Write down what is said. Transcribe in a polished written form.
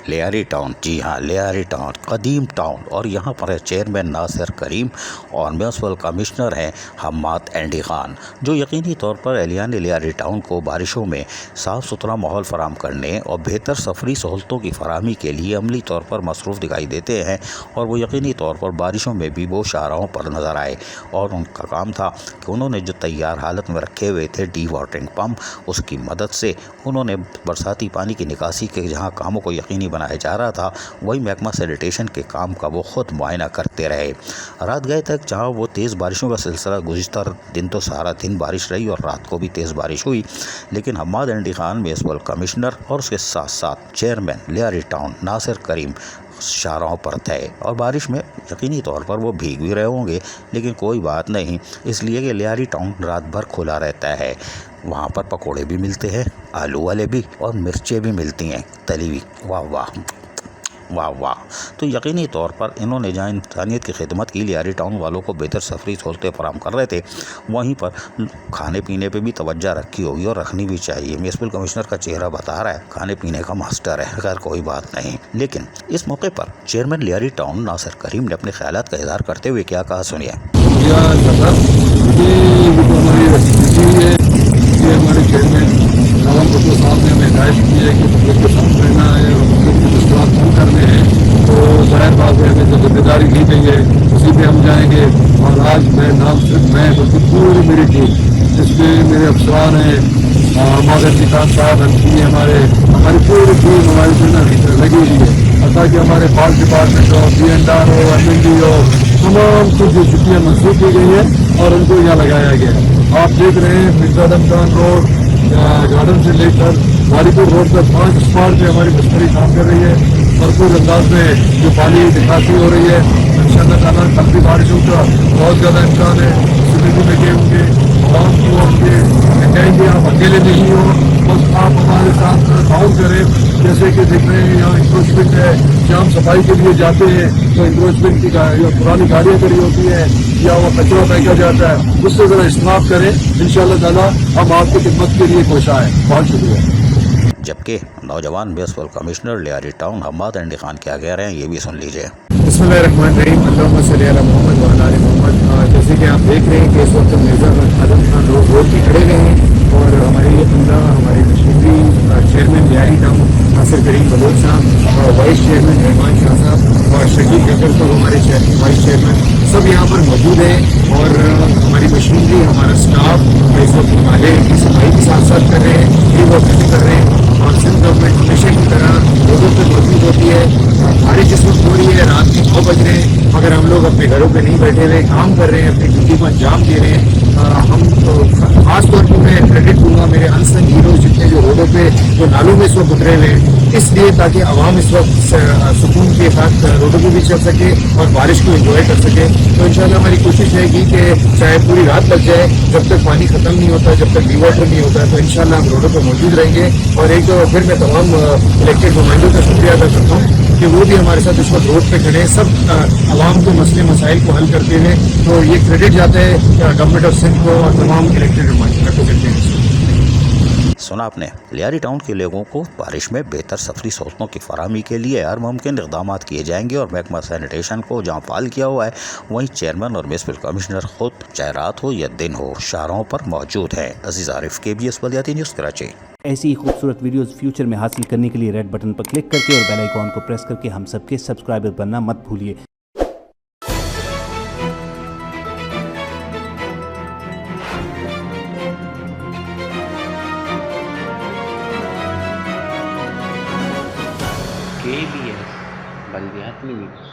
Lyari town, جی ہاں Lyari town قدیم town, اور یہاں پر چیئرمین ناصر کریم اور میونسپل کمشنر ہیں حماد اینڈی خان، جو یقینی طور پر اہلیان لیاری ٹاؤن کو بارشوں میں صاف ستھرا ماحول فراہم کرنے اور بہتر سفری سہولتوں کی فراہمی کے لیے عملی طور پر مصروف دکھائی دیتے ہیں، اور وہ یقینی طور پر بارشوں میں بھی وہ شاہراہوں پر نظر آئے، اور ان کا کام تھا کہ انہوں نے جو تیار حالت میں رکھے ہوئے تھے ڈی واٹرنگ پمپ، اس کی مدد سے انہوں نے برساتی پانی کی نکاسی کے جہاں کاموں کو یقینی بنایا جا رہا تھا، وہی محکمہ سینیٹیشن کے کام کا وہ خود معائنہ کرتے رہے۔ رات گئے تک جہاں وہ تیز بارشوں کا سلسلہ گزشتہ دن تو سارا دن بارش رہی اور رات کو بھی تیز بارش ہوئی، لیکن حماد اینڈی خان میونسپل کمشنر اور اس کے ساتھ ساتھ چیئرمین لیاری ٹاؤن ناصر کریم شاہراہوں پر تھے، اور بارش میں یقینی طور پر وہ بھیگ بھی رہے ہوں گے، لیکن کوئی بات نہیں، اس لیے کہ لیاری ٹاؤن رات بھر کھلا رہتا ہے۔ وہاں پر پکوڑے بھی ملتے ہیں، آلو والے بھی، اور مرچیں بھی ملتی ہیں تلی ہوئی، واہ واہ واہ واہ۔ تو یقینی طور پر انہوں نے جہاں انسانیت کی خدمت کی، لیاری ٹاؤن والوں کو بہتر سفری سہولتیں فراہم کر رہے تھے، وہیں پر کھانے پینے پہ بھی توجہ رکھی ہوگی اور رکھنی بھی چاہیے۔ میونسپل کمشنر کا چہرہ بتا رہا ہے کھانے پینے کا ماسٹر ہے، خیر کوئی بات نہیں، لیکن اس موقع پر چیئرمین لیاری ٹاؤن ناصر کریم نے اپنے خیالات کا اظہار کرتے ہوئے کیا کہا، سنیے۔ ہمارے چیئرمین راول بھٹو صاحب نے ہمیں ہدایت کی ہے کہ پبلک کے ساتھ رہنا ہے اور پبلک کی مشکلات کم کرنے ہیں، تو ظاہر بات ہے ہمیں جو ذمہ داری دی گئی ہے اسی پہ ہم جائیں گے، اور آج میں نام صرف میں بلکہ پوری میری ٹیم، جس میں میرے افسران ہیں، ہمارے خان صاحب ہیں، ہماری پوری ٹیم ہماری جو لگی ہوئی ہے، حتیٰ کہ ہمارے پال ڈپارٹمنٹ ہو، پی این آر ہو، ایم این ڈی ہو، تمام کچھ جو چھٹیاں منسوخ کی گئی ہیں اور ان کو یہاں لگایا گیا ہے۔ آپ دیکھ رہے ہیں مرزا اعظم خان روڈ گارڈن سے لے کر والیپور روڈ پر 5 اسپاٹ پہ ہماری مشتری کام کر رہی ہے، بھرپور انداز میں جو پانی نکاسی ہو رہی ہے۔ انشاءاللہ تعالیٰ کل بھی بارشوں کا بہت زیادہ امکان ہے، سیکورٹی لگے ہوں گے، عوام کو ہوں گے، کہیں گے آپ اکیلے نہیں ہو، بس آپ ہمارے ساتھ تعاون کریں۔ جیسے کہ دیکھ رہے ہیں یہاں انکروچمنٹ ہے، جہاں ہم صفائی کے لیے جاتے ہیں تو انکروچمنٹ کی پرانی گاڑیاں کری ہوتی ہیں یا وہ کچرا پھینکا جاتا ہے، اس سے ذرا اجتناب کریں، انشاءاللہ تعالیٰ ہم آپ کی خدمت کے لیے کوشاں ہیں۔ بہت شکریہ۔ جبکہ نوجوان municipal commissioner Lyari town Hammad اینڈی خان کیا کہہ رہے ہیں، یہ بھی سن لیجیے۔ بسم اللہ الرحمن الرحیم، اللہم صلی علی محمد وعلی آل محمد۔ جیسے کہ آپ دیکھ رہے ہیں کہ اس وقت مرزا اعظم خان روڈ پہ کھڑے ہوئے ہیں، اور ہمارے عملہ، ہمارے مشیری چیئرمین لیاری ٹاؤن ناصر کریم بلوچ صاحب، اور وائس چیئرمین رحمان شاہ صاحب، اور شکیل جفر صاحب ہمارے وائس چیئرمین، سب یہاں پر موجود ہیں، اور ہماری مشینری، ہمارا اسٹاف اس وقت ہمارے کی صفائی کے ساتھ ساتھ کر رہے ہیں، ڈی واٹرنگ کر رہے ہیں، اور سندھ گورنمنٹ ہمیشہ کی طرح روڈوں پہ موجود ہوتی ہے۔ بارش جس وقت ہو رہی ہے، رات کے 9 بج رہے ہیں، مگر ہم لوگ اپنے گھروں پہ نہیں بیٹھے ہوئے، کام کر رہے ہیں، اپنی ڈیوٹی کو انجام دے رہے ہیں۔ ہم خاص طور پہ میں کریڈٹ دوں گا میرے انسنگ ہیروز جتنے جو روڈوں پہ جو نالوں میں اس وقت اترے ہوئے ہیں، اس لیے تاکہ عوام اس وقت سکون کے ساتھ روڈوں پہ بھی چل سکے اور بارش کو انجوائے کر سکے۔ تو انشاءاللہ ہماری کوشش رہے گی کہ چاہے پوری رات لگ جائے، جب تک پانی ختم نہیں ہوتا، جب تک ڈی واٹر نہیں ہوتا، تو انشاءاللہ ہم روڈوں پہ موجود رہیں گے۔ اور ایک پھر میں تمام الیکٹڈ نمائندوں کا شکریہ ادا کرتا ہوں کہ وہ بھی ہمارے ساتھ اس وقت روڈ پہ کھڑے ہیں، سب عوام کے مسئلے مسائل کو حل کرتے ہوئے، تو یہ کریڈٹ جاتا ہے گورنمنٹ آف سندھ کو اور تمام الیکٹڈ نمائندوں کو کرتے ہیں۔ سنا آپ نے، لیاری ٹاؤن کے لوگوں کو بارش میں بہتر سفری سہولتوں کی فراہمی کے لیے ہر ممکن اقدامات کیے جائیں گے، اور محکمہ سینیٹیشن کو جہاں فعال کیا ہوا ہے، وہیں چیئرمین اور میونسپل کمشنر خود چاہے رات ہو یا دن ہو شاہراہوں پر موجود ہیں۔ عزیز عارف، KBS بلدیاتی نیوز، کراچی۔ ایسی ہی خوبصورت ویڈیوز فیوچر میں حاصل کرنے کے لیے ریڈ بٹن پر کلک کر کے اور بیل آئیکن کو پریس کر کے ہم سب کے سبسکرائبر بننا مت بھولیے۔ KBS بلدیاتی نیوز۔